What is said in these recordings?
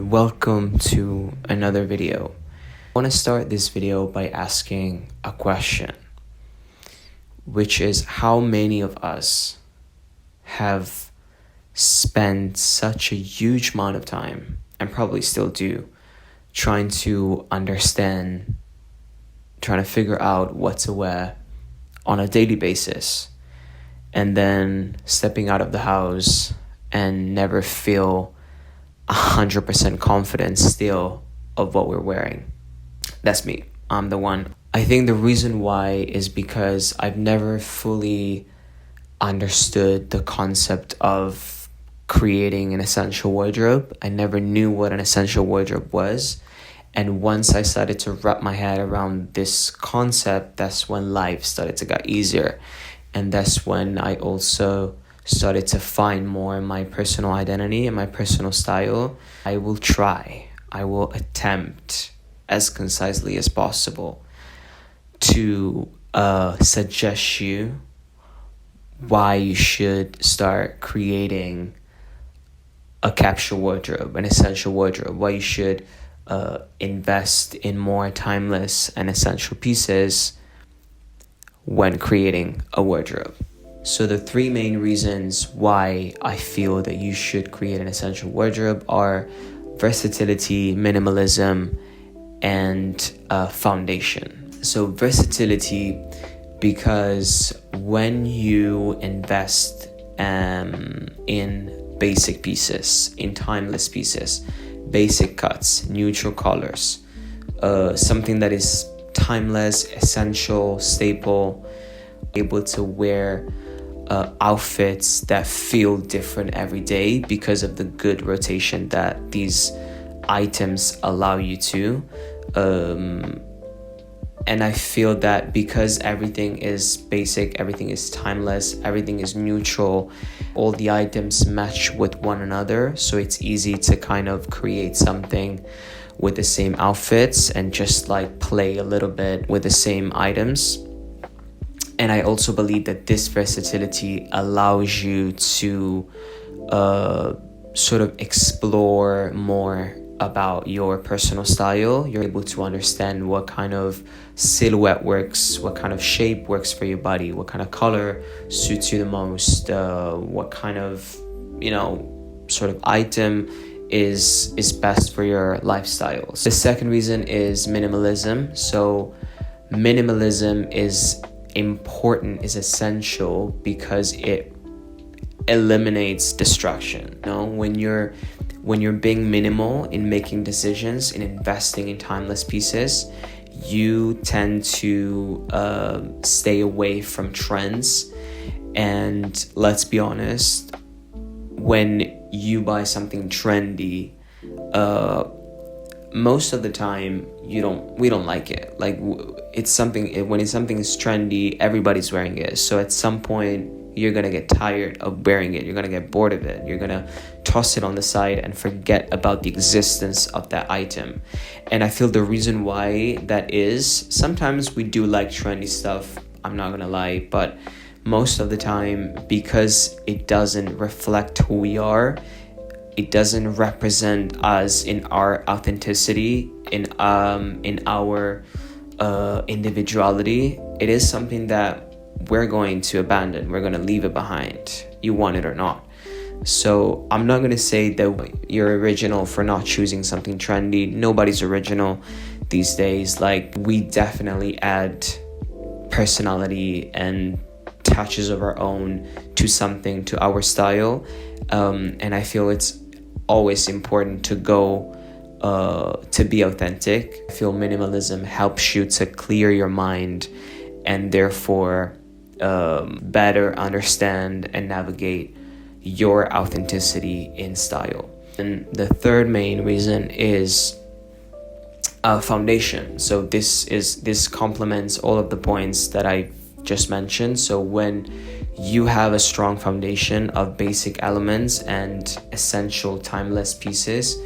Welcome to another video. I want to start this video by asking a question, which is how many of us have spent such a huge amount of time, and probably still do, trying to understand, trying to figure out what to wear on a daily basis, and then stepping out of the house and never feel 100% confident still of what we're wearing. That's me. I'm the one. I think the reason why is because I've never fully understood the concept of creating an essential wardrobe. I never knew what an essential wardrobe was. And once I started to wrap my head around this concept, that's when life started to get easier. And that's when I also started to find more my personal identity and my personal style. I will attempt as concisely as possible to suggest you why you should start creating a capsule wardrobe, an essential wardrobe, why you should invest in more timeless and essential pieces when creating a wardrobe. So the three main reasons why I feel that you should create an essential wardrobe are versatility, minimalism, and foundation. So versatility, because when you invest in basic pieces, in timeless pieces, basic cuts, neutral colors, something that is timeless, essential, staple, able to wear outfits that feel different every day because of the good rotation that these items allow you to. And I feel that because everything is basic, everything is timeless, everything is neutral, all the items match with one another, so it's easy to kind of create something with the same outfits and just like play a little bit with the same items. And I also believe that this versatility allows you to sort of explore more about your personal style. You're able to understand what kind of silhouette works, what kind of shape works for your body, what kind of color suits you the most, what kind of, sort of item is best for your lifestyle. The second reason is minimalism. So minimalism is important, is essential because it eliminates distraction. When you're being minimal in making decisions, in investing in timeless pieces, you tend to stay away from trends. And let's be honest, when you buy something trendy, most of the time we don't like it. Like it's something, when something is trendy, everybody's wearing it, so at some point you're gonna get tired of wearing it, you're gonna get bored of it, you're gonna toss it on the side and forget about the existence of that item. And I feel the reason why that is, sometimes we do like trendy stuff, I'm not gonna lie, but most of the time, because it doesn't reflect who we are, it doesn't represent us in our authenticity, in our individuality, it is something that we're going to abandon. We're going to leave it behind, you want it or not. So I'm not going to say that you're original for not choosing something trendy. Nobody's original these days. Like, we definitely add personality and touches of our own to something, to our style. And I feel it's always important to go to be authentic. I feel minimalism helps you to clear your mind and therefore better understand and navigate your authenticity in style. And the third main reason is foundation. So this complements all of the points that I just mentioned. So when you have a strong foundation of basic elements and essential timeless pieces,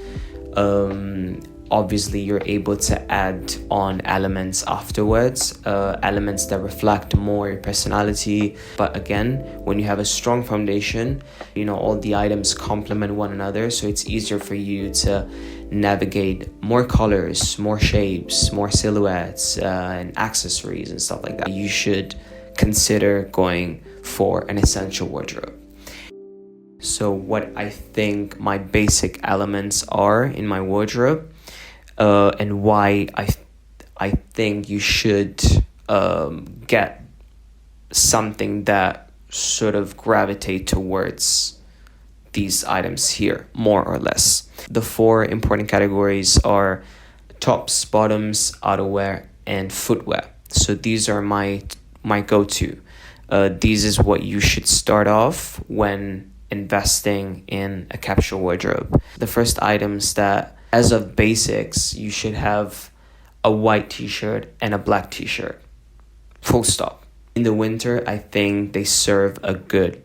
obviously you're able to add on elements afterwards, elements that reflect more your personality. But again, when you have a strong foundation, all the items complement one another, so it's easier for you to navigate more colors, more shapes, more silhouettes, and accessories and stuff like that, you should consider going for an essential wardrobe. So what I think my basic elements are in my wardrobe, and why I think you should get something that sort of gravitate towards these items here, more or less. The four important categories are tops, bottoms, outerwear, and footwear. So these are my go-to. These is what you should start off when investing in a capsule wardrobe. The first items that, as of basics, you should have a white t-shirt and a black t-shirt. Full stop. In the winter, I think they serve a good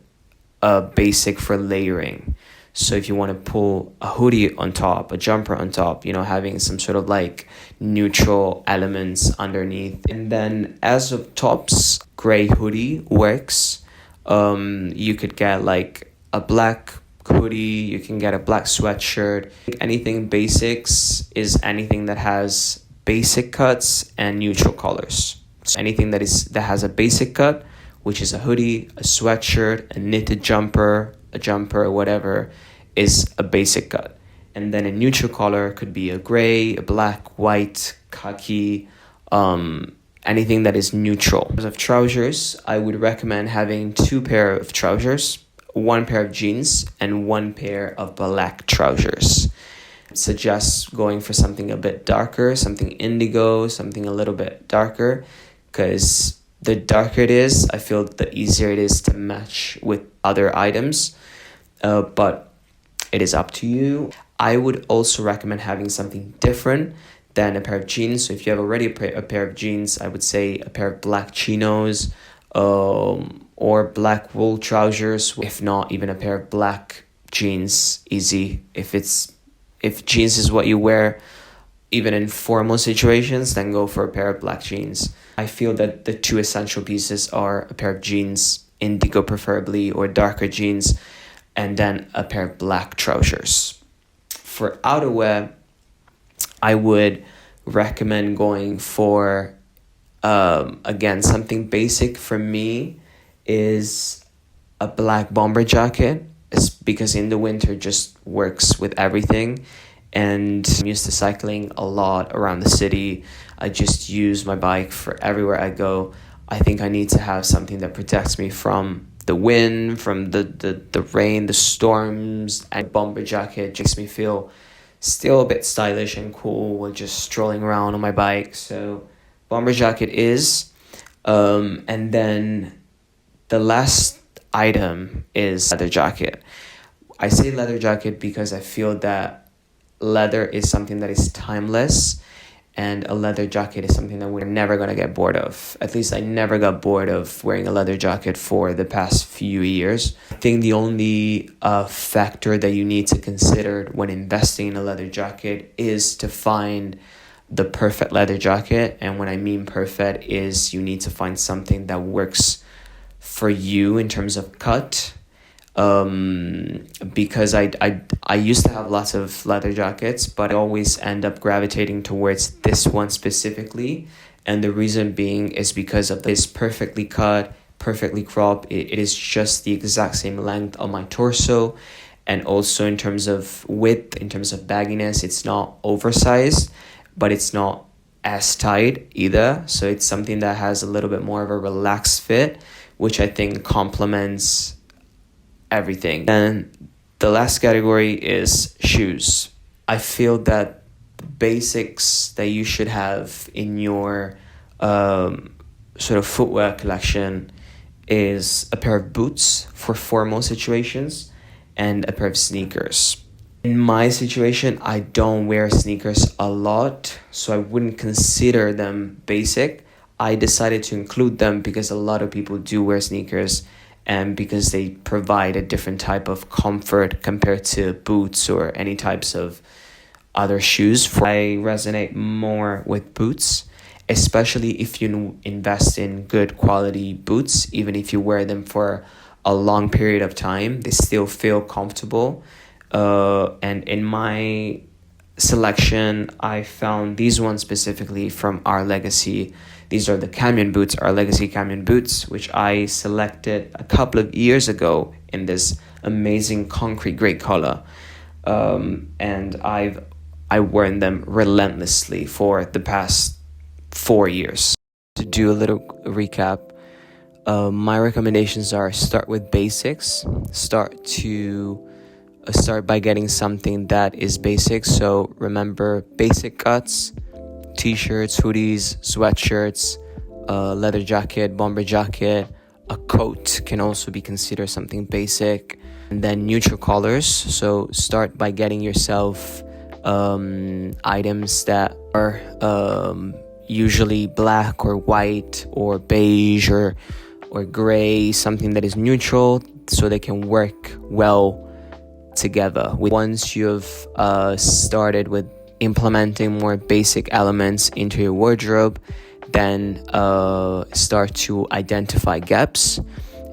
basic for layering. So if you want to pull a hoodie on top, a jumper on top, having some sort of like neutral elements underneath. And then as of tops, gray hoodie works. You could get like a black hoodie, you can get a black sweatshirt. Anything basics is anything that has basic cuts and neutral colors. So anything that has a basic cut, which is a hoodie, a sweatshirt, a knitted jumper, whatever, is a basic cut. And then a neutral color could be a gray, a black, white, khaki, anything that is neutral. In terms of trousers, I would recommend having 2 pair of trousers, 1 pair of jeans, and 1 pair of black trousers. I suggest going for something a bit darker, something indigo, something a little bit darker, because the darker it is, I feel the easier it is to match with other items, but it is up to you. I would also recommend having something different than a pair of jeans. So if you have already a pair of jeans, I would say a pair of black chinos, or black wool trousers. If not, even a pair of black jeans, easy. If jeans is what you wear, even in formal situations, then go for a pair of black jeans. I feel that the 2 essential pieces are a pair of jeans, indigo preferably, or darker jeans, and then a pair of black trousers. For outerwear, I would recommend going for, again, something basic for me is a black bomber jacket. It's because in the winter just works with everything. And I'm used to cycling a lot around the city. I just use my bike for everywhere I go. I think I need to have something that protects me from the wind, from the rain, the storms. And a bomber jacket makes me feel still a bit stylish and cool while just strolling around on my bike. So bomber jacket is. And then the last item is leather jacket. I say leather jacket because I feel that leather is something that is timeless, and a leather jacket is something that we're never going to get bored of. At least I never got bored of wearing a leather jacket for the past few years. I think the only factor that you need to consider when investing in a leather jacket is to find the perfect leather jacket. And when I mean perfect is you need to find something that works for you in terms of cut. Because I used to have lots of leather jackets, but I always end up gravitating towards this one specifically. And the reason being is because of this perfectly cut, perfectly cropped. It is just the exact same length on my torso. And also in terms of width, in terms of bagginess, it's not oversized, but it's not as tight either. So it's something that has a little bit more of a relaxed fit, which I think complements everything. And the last category is shoes. I feel that basics that you should have in your sort of footwear collection is a pair of boots for formal situations and a pair of sneakers. In my situation, I don't wear sneakers a lot, so I wouldn't consider them basic. I decided to include them because a lot of people do wear sneakers, and because they provide a different type of comfort compared to boots or any types of other shoes. I resonate more with boots, especially if you invest in good quality boots. Even if you wear them for a long period of time, they still feel comfortable. And in my selection, I found these ones specifically from Our Legacy. These are the Canyon boots, Our Legacy Canyon boots, which I selected a couple of years ago in this amazing concrete gray color. And I worn them relentlessly for the past 4 years. To do a little recap, my recommendations are: start with basics. Start by getting something that is basic. So remember basic cuts: t-shirts, hoodies, sweatshirts, leather jacket, bomber jacket. A coat can also be considered something basic. And then neutral colors. So start by getting yourself items that are usually black or white or beige or gray, something that is neutral so they can work well together. Once you've started with implementing more basic elements into your wardrobe, then start to identify gaps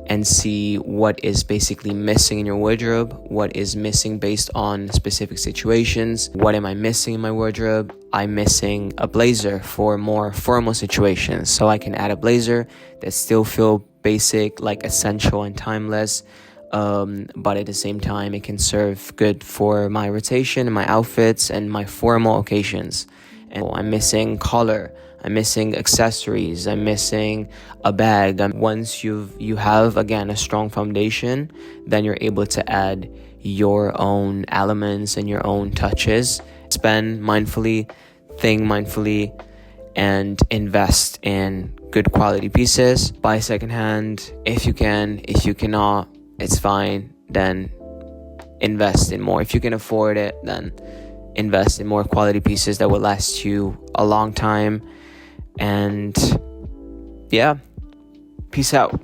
and see what is basically missing in your wardrobe, what is missing based on specific situations. What am I missing in my wardrobe? I'm missing a blazer for more formal situations, so I can add a blazer that still feel basic, like essential and timeless, but at the same time it can serve good for my rotation and my outfits and my formal occasions. And I'm missing color, I'm missing accessories, I'm missing a bag. Once you have, again, a strong foundation, then you're able to add your own elements and your own touches. Spend mindfully, think mindfully, and invest in good quality pieces. Buy secondhand if you can. If you cannot, it's fine. Then invest in more. If you can afford it, then invest in more quality pieces that will last you a long time. And yeah, peace out.